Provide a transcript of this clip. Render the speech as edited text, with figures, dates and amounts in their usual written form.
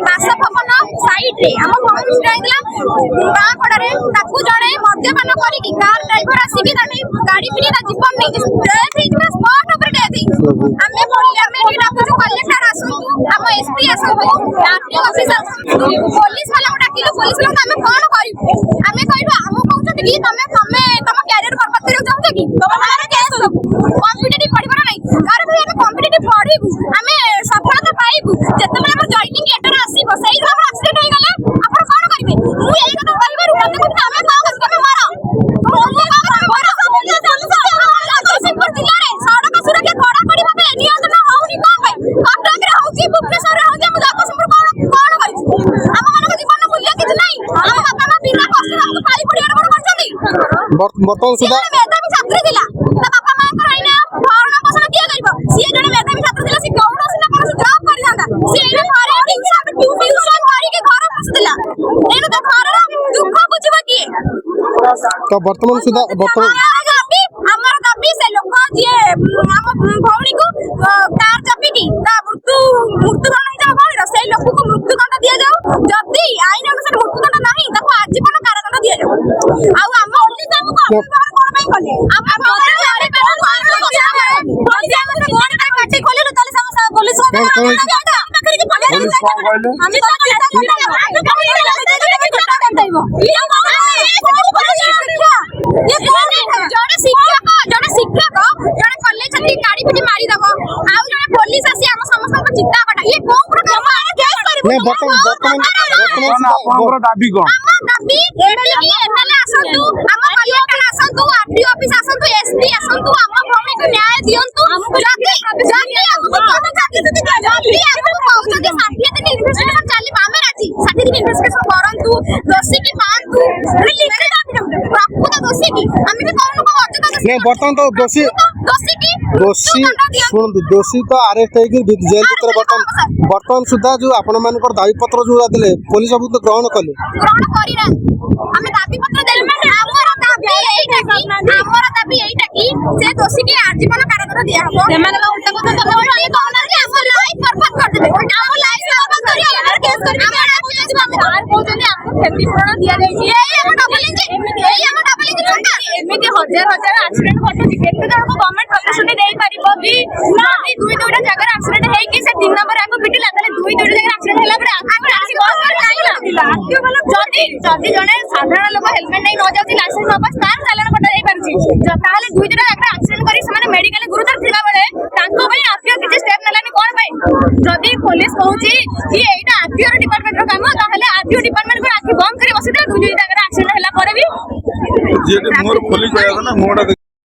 बासभवन side गाँकड़े जड़े मद्यपान कर कार ड्राइवर आसिक गाड़ी पी जीवन नहीं स्पॉट कलेक्टर आसतु आम एसपी आसतु आरटीओ ऑफिस पुलिस वाला डाकिलु पुलिस वाला आम कौन करू आम कहलु आम कहते कि तुम कैरियर बर्बाद कर चाहते कि कॉम्पिटिटिव पढ़िबार नहीं यार भाई आम कॉम्पिटिटिव पढ़िबु आम सफलता पाइबु जेतेबेले हमर जॉइनिंग लेटर आसीबो सेही हम एक्सीडेंट हो गले आपण कोन करिवे मु एई कथा कहबारु मते कोन आमे का करू तमे मारो सिंपल जिल्ला रे सड़क सुरक्षा कड़ा कड़ी भाबे नियंत्रण होउनी का भाई कटक रे होउची भुवनेश्वर रे होउची हम जगतसिंहपुर कोन करिछु हम मानक जीवन मूल्य किछ नहीं हम बापा मा बिना कष्ट हमको पाली पड़िया बड़ करछथि बर्तमान सुधा मेधावी छात्र दिला ता बापा मा को आइना भरण पोषण किया करिवो सी जने मेधावी छात्र दिला सी कोन सिना कोन जॉब करि जांदा सी एने घरे ट्यूशन करी के घर बसदिला एनु त घर दुख बुझिबो की तो बर्तमान सुधा हमर दाबी से लोक जे हम भौणी को कार चापिकी ता मृत्युदंड हिसाब भौणी से लोक को मृत्युदंड दिया जाऊ जदी आईन अनुसार मृत्युदंड नहीं ताको आजीवन कारादंड दिया जाऊ आ हम ओडिसा को कोन पई कले हम घरे काटी खोले ताले सब पुलिस को दाबी कौन न्याय दियंतु दोषी की पांतु दोषी की बर्तमान तो दोषी दोषी शुणु दोषी तो अरेस्ट होगी जेल भीतर बर्तमान सुधा जो आपण मान दाबी पत्र जो देले पुलिस सब तो ग्रहण कले दाबी पत्र दाबी एटा की से दोषी के आजीवन कारादंड दिया हो सेमान का उल्टा কথা कहना ये कहना कि हम लाइफ बर्बाद कर देबे हम लाइफ बर्बाद करी हमर केस करी हम आर बोलते हमको क्षतिपूरण दिया जाई छी एई हम डबल इंजन एमिति हजार हजार एक्सीडेंट घटुची केते जण को गवर्नमेंट प्रतिश्रुति देई परिबो कि नाही दुई दुईटा जगह एक्सीडेंट हेई कि से 3 नंबर आको पिटिला तले दुई दुईटा जगह एक्सीडेंट होला पर आको आसी बस कर जाइला जदी जने साधारण लोक हेलमेट नहीं न जाउची लाइसेंस वापस तार चालान कटा जाई परची ताले दुई दुईटा जगह एक्सीडेंट करी माने मेडिकल गुरुतर थिला बेले तांको भाई आरटीओ किछि स्टेप नलानी कोन भाई जदी पुलिस कहूची कि एटा आरटीओ डिपार्टमेंट रो काम ताहले आरटीओ डिपार्टमेंट को आखि बंद करी बसिते दुई दुईटा जगह एक्सीडेंट होला पर भी जे मोर खोली गया ना मोड़ा